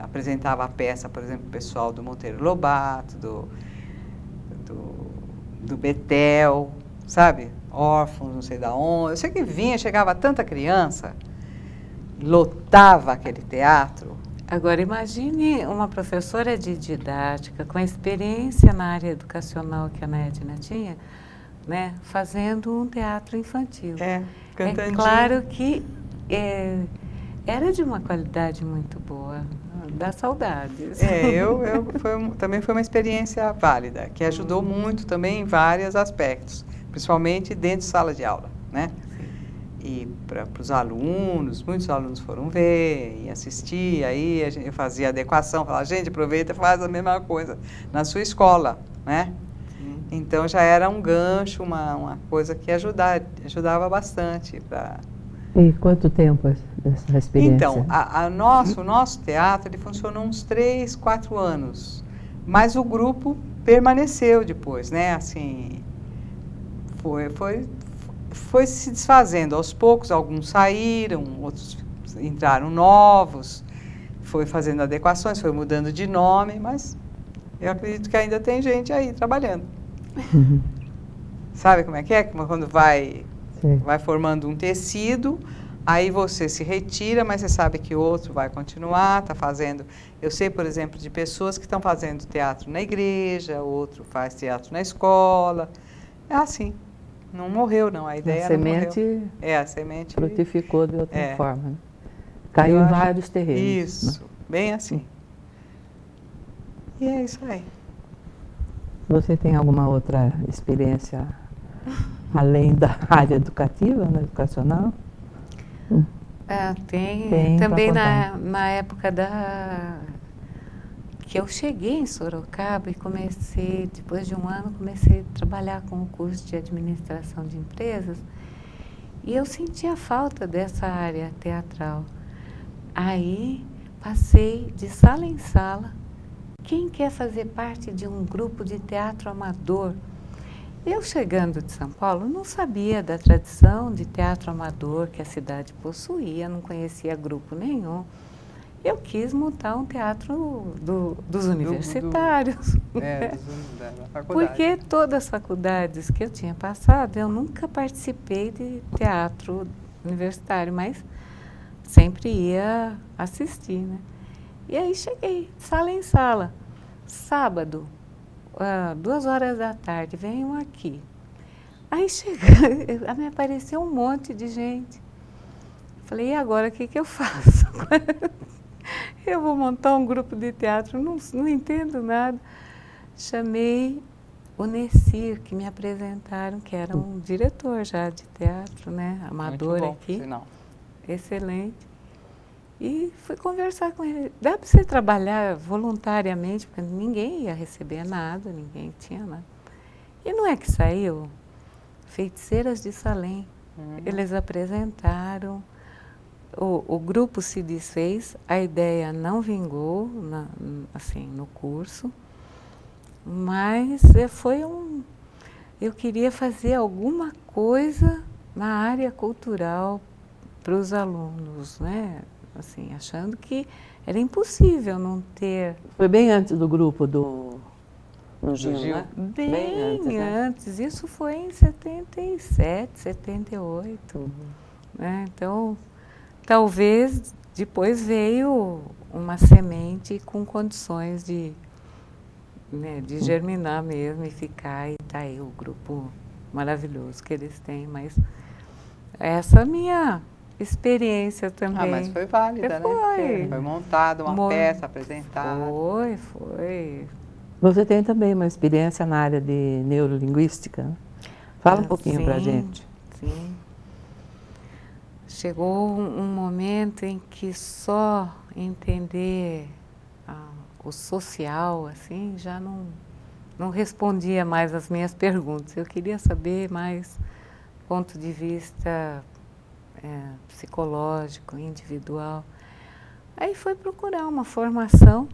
apresentava a peça, por exemplo, o pessoal do Monteiro Lobato, do Betel, sabe? Órfãos, não sei da onde. Eu sei que chegava tanta criança, lotava aquele teatro. Agora, imagine uma professora de didática com a experiência na área educacional que a Ana Edna tinha, né, fazendo um teatro infantil. Cantandinho. É claro que era de uma qualidade muito boa, dá saudades. Também foi uma experiência válida, que ajudou muito também em vários aspectos, principalmente dentro de sala de aula, né? E para os alunos, muitos alunos foram ver e assistir, aí eu fazia adequação, falava, gente, aproveita e faz a mesma coisa na sua escola, né? Então já era um gancho, uma coisa que ajudava bastante. E quanto tempo essa experiência? Então, o nosso teatro ele funcionou uns 3, 4 anos, mas o grupo permaneceu depois, né? Assim, foi se desfazendo aos poucos, alguns saíram, outros entraram novos, foi fazendo adequações, foi mudando de nome, mas eu acredito que ainda tem gente aí trabalhando. Sabe como é que é? Quando vai formando um tecido, aí você se retira, mas você sabe que outro vai continuar, está fazendo... Eu sei, por exemplo, de pessoas que estão fazendo teatro na igreja, outro faz teatro na escola, é assim. Não morreu, não. A ideia não morreu. A semente frutificou de outra forma. Né? Caiu em vários terrenos. Isso, né? Bem assim. E é isso aí. Você tem alguma outra experiência além da área educativa, educacional? Tem também na época que eu cheguei em Sorocaba e depois de 1 ano, comecei a trabalhar com o curso de administração de empresas E eu sentia falta dessa área teatral. Aí passei de sala em sala. Quem quer fazer parte de um grupo de teatro amador? Eu, chegando de São Paulo, não sabia da tradição de teatro amador que a cidade possuía, não conhecia grupo nenhum. Eu quis montar um teatro dos universitários. Da faculdade. Porque todas as faculdades que eu tinha passado, eu nunca participei de teatro universitário, mas sempre ia assistir, né? E aí cheguei, sala em sala. Sábado, 2h da tarde, venham aqui. Aí me apareceu um monte de gente. Falei, e agora o que eu faço? Eu vou montar um grupo de teatro, não entendo nada. Chamei o Nessir, que me apresentaram, que era um diretor já de teatro, né? Amador. Muito bom, aqui. Sinal. Excelente. E fui conversar com ele. Dá para você trabalhar voluntariamente, porque ninguém ia receber nada, ninguém tinha nada. E não é que saiu Feiticeiras de Salem. Eles apresentaram, o grupo se desfez, a ideia não vingou no curso, mas eu queria fazer alguma coisa na área cultural para os alunos, né? Assim, achando que era impossível não ter. Foi bem antes do grupo do Gil, né? Bem antes, isso foi em 77, 78. Né? Então, talvez depois veio uma semente com condições de germinar mesmo e ficar, e tá aí o grupo maravilhoso que eles têm, mas essa minha experiência também. Mas foi válida, né? Foi montada uma peça, apresentada. Foi. Você tem também uma experiência na área de neurolinguística, né? Fala um pouquinho pra gente. Sim. Chegou um momento em que só entender o social, assim, já não respondia mais as minhas perguntas. Eu queria saber mais ponto de vista psicológico, individual. Aí foi procurar uma formação,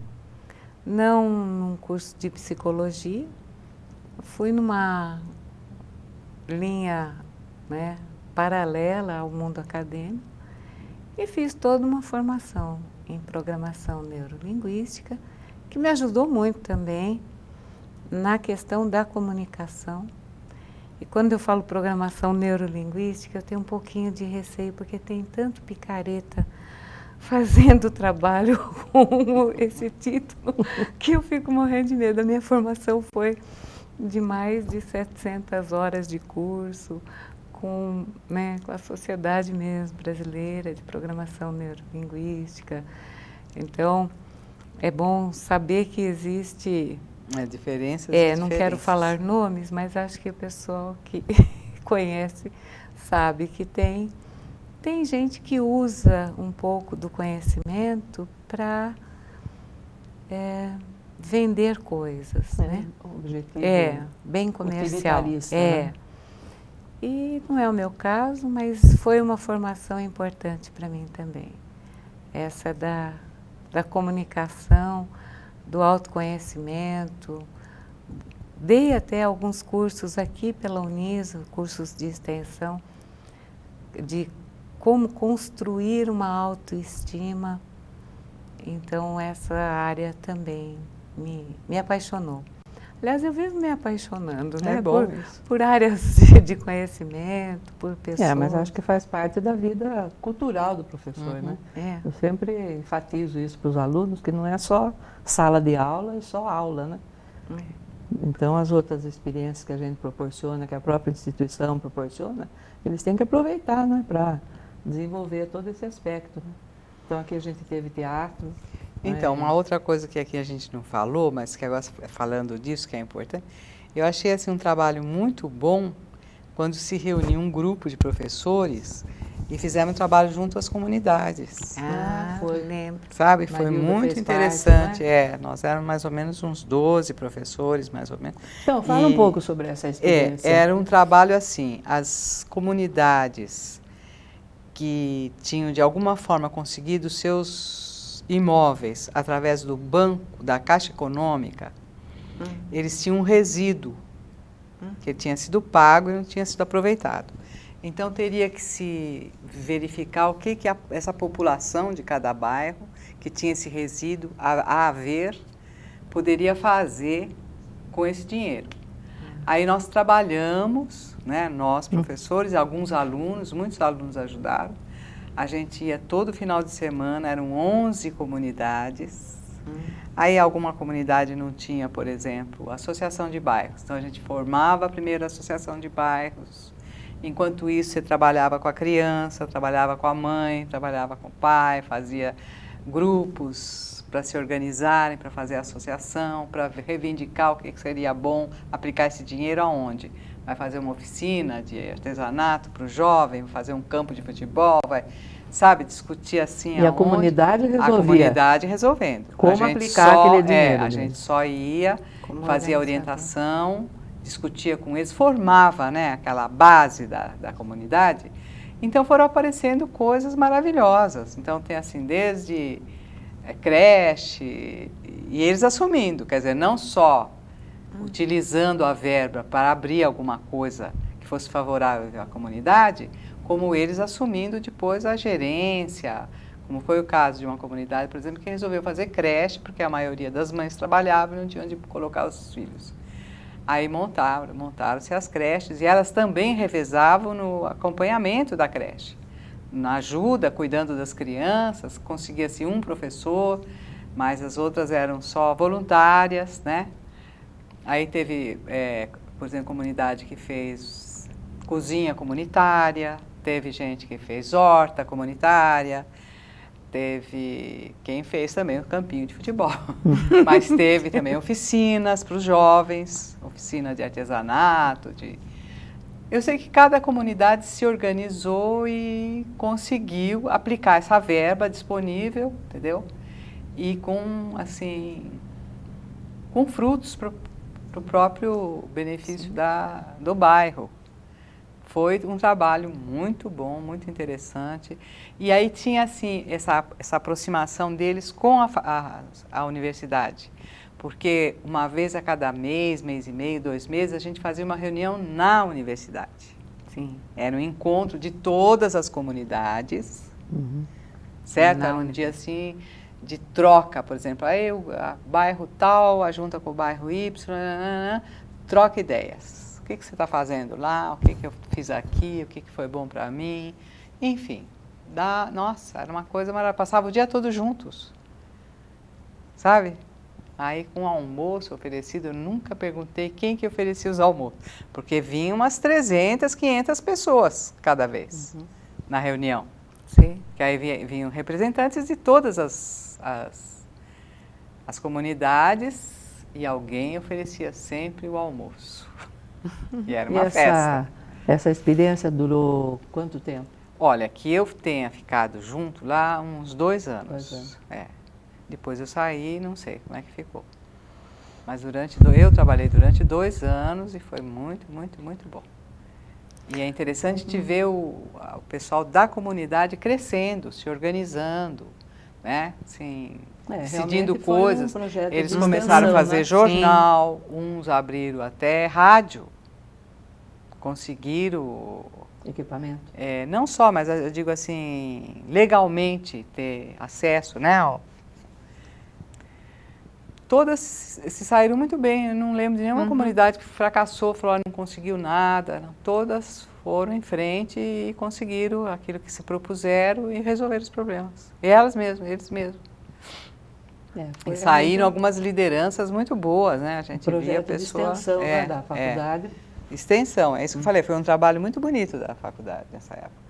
não num curso de psicologia, fui numa linha, né, paralela ao mundo acadêmico e fiz toda uma formação em programação neurolinguística, que me ajudou muito também na questão da comunicação. E quando eu falo programação neurolinguística, eu tenho um pouquinho de receio, porque tem tanto picareta fazendo trabalho com esse título, que eu fico morrendo de medo. A minha formação foi de mais de 700 horas de curso, com a sociedade mesmo brasileira de programação neurolinguística. Então, é bom saber que existe... diferenças. Não quero falar nomes, mas acho que o pessoal que conhece sabe que tem gente que usa um pouco do conhecimento para vender coisas, né? Objetivo bem comercial. Né? E não é o meu caso, mas foi uma formação importante para mim também. Essa da comunicação, do autoconhecimento. Dei até alguns cursos aqui pela Uniso, cursos de extensão, de como construir uma autoestima. Então, essa área também me apaixonou. Aliás, eu vivo me apaixonando, né? Por áreas de conhecimento, por pessoas. Mas acho que faz parte da vida cultural do professor, né? Eu sempre enfatizo isso para os alunos, que não é só sala de aula e só aula, né? Então, as outras experiências que a gente proporciona, que a própria instituição proporciona, eles têm que aproveitar, né? Para desenvolver todo esse aspecto, né? Então, aqui a gente teve teatro. Então, uma outra coisa que aqui a gente não falou, mas que agora falando disso, que é importante, eu achei assim um trabalho muito bom quando se reuniu um grupo de professores e fizemos um trabalho junto às comunidades. foi. Lembro. Sabe, foi Marilda muito fez interessante. parte, né? Nós éramos mais ou menos uns 12 professores, mais ou menos. Então, fala um pouco sobre essa experiência. Era um trabalho assim, as comunidades que tinham de alguma forma conseguido seus imóveis através do banco, da Caixa Econômica, eles tinham um resíduo que tinha sido pago e não tinha sido aproveitado. Então teria que se verificar o que essa população de cada bairro que tinha esse resíduo a haver poderia fazer com esse dinheiro. Aí nós trabalhamos, né, nós professores, alguns alunos, muitos alunos ajudaram. A gente ia todo final de semana, eram 11 comunidades. Aí alguma comunidade não tinha, por exemplo, associação de bairros. Então a gente formava a primeira associação de bairros. Enquanto isso, você trabalhava com a criança, trabalhava com a mãe, trabalhava com o pai, fazia grupos para se organizarem, para fazer associação, para reivindicar o que seria bom aplicar esse dinheiro aonde. Vai fazer uma oficina de artesanato para o jovem, vai fazer um campo de futebol, vai, sabe, discutir assim. E a comunidade resolvia. A comunidade resolvendo. Como aplicar aquele dinheiro. A gente só ia, fazia orientação, discutia com eles, formava, né, aquela base da comunidade. Então foram aparecendo coisas maravilhosas. Então tem assim, desde creche, e eles assumindo, quer dizer, não só utilizando a verba para abrir alguma coisa que fosse favorável à comunidade, como eles assumindo depois a gerência, como foi o caso de uma comunidade, por exemplo, que resolveu fazer creche, porque a maioria das mães trabalhava e não tinha onde colocar os filhos. Aí montaram-se as creches e elas também revezavam no acompanhamento da creche, na ajuda, cuidando das crianças, conseguia-se um professor, mas as outras eram só voluntárias, né? Aí teve, por exemplo, comunidade que fez cozinha comunitária, teve gente que fez horta comunitária, teve quem fez também o campinho de futebol, mas teve também oficinas para os jovens, oficina de artesanato, Eu sei que cada comunidade se organizou e conseguiu aplicar essa verba disponível, entendeu? E com, assim, com frutos para o próprio benefício do bairro. Foi um trabalho muito bom, muito interessante. E aí tinha, assim, essa aproximação deles com a universidade. Porque uma vez a cada mês e meio, 2 meses, a gente fazia uma reunião na universidade. Sim. Era um encontro de todas as comunidades, certo? Era um dia, assim, de troca, por exemplo. Aí o bairro tal, a junta com o bairro Y, troca ideias. O que você está fazendo lá? O que eu fiz aqui? O que foi bom para mim? Enfim, nossa, era uma coisa maravilhosa. Passava o dia todo juntos, sabe? Aí com o almoço oferecido, eu nunca perguntei quem que oferecia os almoços, porque vinham umas 300, 500 pessoas cada vez na reunião. Sim. Que aí vinham representantes de todas as comunidades e alguém oferecia sempre o almoço. E era uma festa. Essa experiência durou quanto tempo? Olha, que eu tenha ficado junto lá uns 2 anos. 2 anos. Depois eu saí, não sei como é que ficou. Mas eu trabalhei durante 2 anos e foi muito, muito, muito bom. E é interessante de ver o pessoal da comunidade crescendo, se organizando, né? Assim, decidindo coisas. Eles começaram a fazer jornal, uns abriram até rádio, conseguiram equipamento. Não só, mas eu digo assim, legalmente ter acesso, né? Todas se saíram muito bem, eu não lembro de nenhuma comunidade que fracassou, falou, não conseguiu nada. Não. Todas foram em frente e conseguiram aquilo que se propuseram e resolveram os problemas. E eles mesmos. E saíram algumas lideranças muito boas, né? A gente via a pessoa... de extensão da faculdade. Extensão, é isso que eu falei, foi um trabalho muito bonito da faculdade nessa época.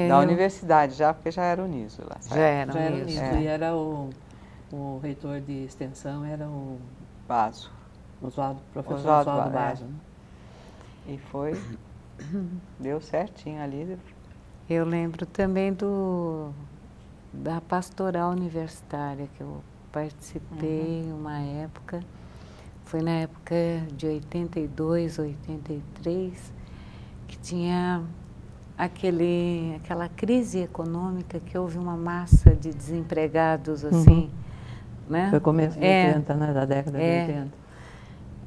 Da universidade já, porque já era o NISO lá. Já era o NISO. E era o reitor de extensão era o Basso. Professor Oswaldo Basso. E deu certinho ali. Eu lembro também da pastoral universitária, que eu participei uma época, foi na época de 82, 83, que tinha aquela crise econômica, que houve uma massa de desempregados, assim, né? Foi começo de 80, né? Da década de 80.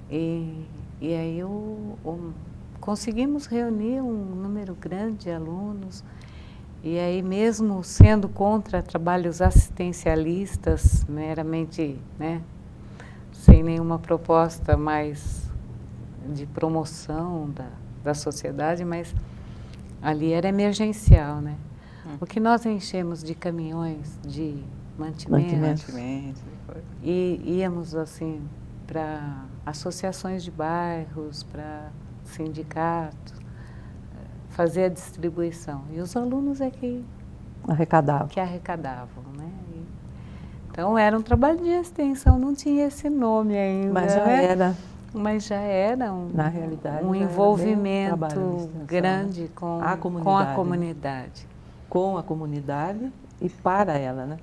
E aí conseguimos reunir um número grande de alunos, e aí mesmo sendo contra trabalhos assistencialistas, meramente, né, sem nenhuma proposta mais de promoção da sociedade, mas ali era emergencial, né? O que nós enchemos de caminhões de mantimentos. E íamos assim para associações de bairros, para sindicatos, fazer a distribuição. E os alunos é que arrecadavam, né? Então era um trabalho de extensão, não tinha esse nome ainda. Mas já era na realidade, um envolvimento grande com a comunidade. Com a comunidade e para ela, né?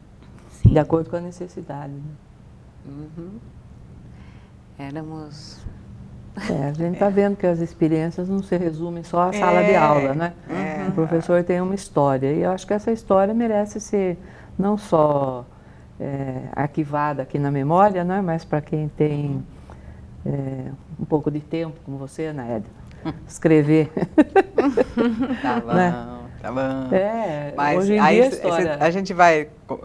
Sim. De acordo com a necessidade. Né? Uhum. Éramos... a gente está vendo que as experiências não se resumem só à sala de aula, né? O professor tem uma história, e eu acho que essa história merece ser não só arquivada aqui na memória, né? Mas para quem tem um pouco de tempo, como você, Naélia, escrever. Tá bom, né? tá bom. Mas hoje em dia a gente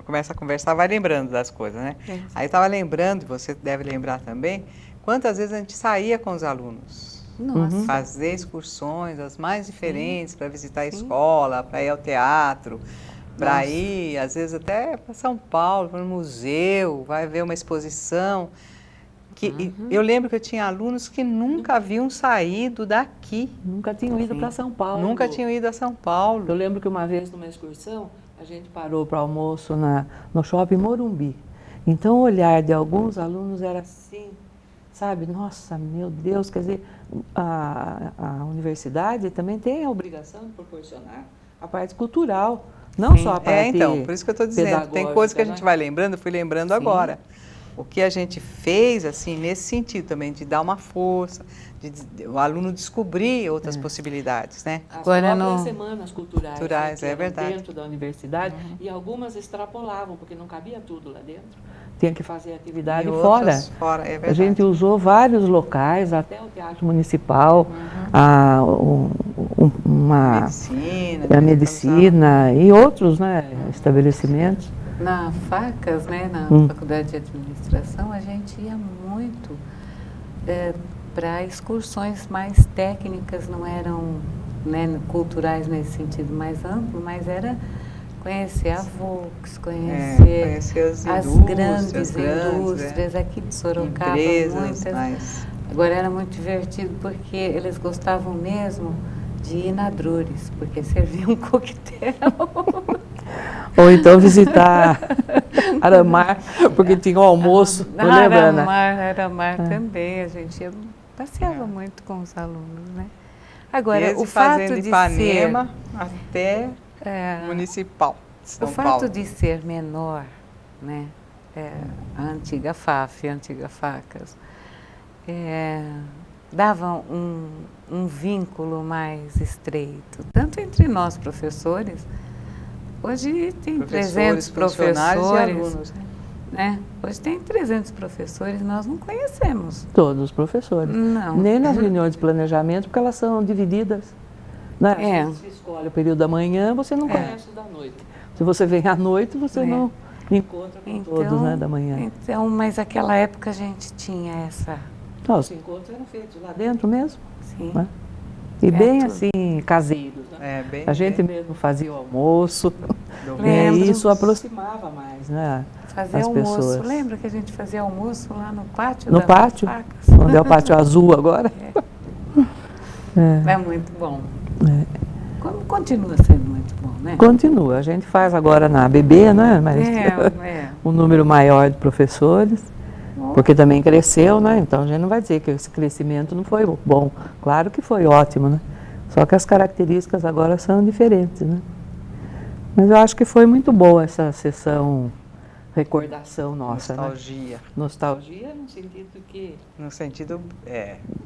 começa a conversar, vai lembrando das coisas, né? Aí eu estava lembrando, você deve lembrar também, quantas vezes a gente saía com os alunos. Nossa. Fazer excursões, as mais diferentes, para visitar a escola, para ir ao teatro, para ir, às vezes, até para São Paulo, para um museu, vai ver uma exposição. Eu lembro que eu tinha alunos que nunca haviam saído daqui. Nunca tinham ido para São Paulo. Nunca tinham ido a São Paulo. Eu lembro que uma vez, numa excursão, a gente parou para almoço no shopping Morumbi. Então, o olhar de alguns alunos era assim, sabe? Nossa, meu Deus, quer dizer, a universidade também tem a obrigação de proporcionar a parte cultural, não só a parte então, por isso que eu estou dizendo, tem coisas que a gente vai lembrando, eu fui lembrando agora. O que a gente fez, assim, nesse sentido também, de dar uma força, de o aluno descobrir outras possibilidades, né? As próprias semanas culturais é verdade. Dentro da universidade, e algumas extrapolavam, porque não cabia tudo lá dentro. Tinha que fazer atividade fora. É verdade. A gente usou vários locais, até o Teatro Municipal, a medicina e outros, né, estabelecimentos. Na Facas, né, na Faculdade de Administração, a gente ia muito para excursões mais técnicas, não eram, né, culturais nesse sentido mais amplo, mas era conhecer a Volks, conhecer as grandes indústrias aqui de Sorocaba, muitas. Agora era muito divertido porque eles gostavam mesmo de ir na Drures, porque servia um coquetel. Ou então visitar Aramar, porque tinha o almoço. Aramar também, a gente passeava muito com os alunos, né? Agora, desde o fato de Ipanema até Municipal de São Paulo. O fato de ser menor, né? A antiga FAF, a antiga Facas, dava um vínculo mais estreito, tanto entre nós professores. Hoje tem 300 professores e alunos, né? Hoje tem 300 professores, nós não conhecemos. Todos os professores. Não. Nem nas reuniões de planejamento, porque elas são divididas. Né? Se você escolhe o período da manhã, você não conhece o da noite. Se você vem à noite, você não encontra com todos, né, da manhã. Então, mas naquela época a gente tinha essa... Os encontros eram feitos lá dentro mesmo. Sim. Né? E bem assim, caseiros. Né? Bem, a gente mesmo fazia o almoço. E isso aproximava mais, né? Fazer as almoço. pessoas. Lembra que a gente fazia almoço lá no pátio? No pátio? Onde é o pátio azul agora? É muito bom. Continua sendo muito bom, né? Continua. A gente faz agora na ABB, né? Mas um número maior de professores. Porque também cresceu, né? Então a gente não vai dizer que esse crescimento não foi bom. Claro que foi ótimo, né? Só que as características agora são diferentes, né? Mas eu acho que foi muito boa essa sessão, recordação nossa, Nostalgia. né? Nostalgia no sentido que... No sentido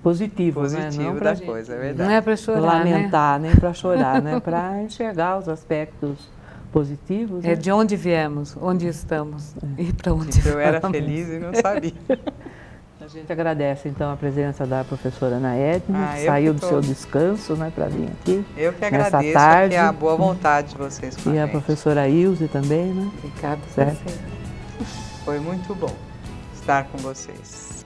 positivo, né? Não da pra gente coisa, é verdade. Não é para chorar, lamentar, nem para chorar, né? Para enxergar os aspectos positivos. né? Né? É de onde viemos, onde estamos e para onde Eu era vamos. feliz e não sabia. A gente agradece então a presença da professora Ana Edna, que eu saiu que do seu descanso, né, para vir aqui. Eu que nessa agradeço tarde. aqui a boa vontade de vocês com E a gente. professora Ilse também, né? Obrigada a Certo. você. Foi muito bom estar com vocês.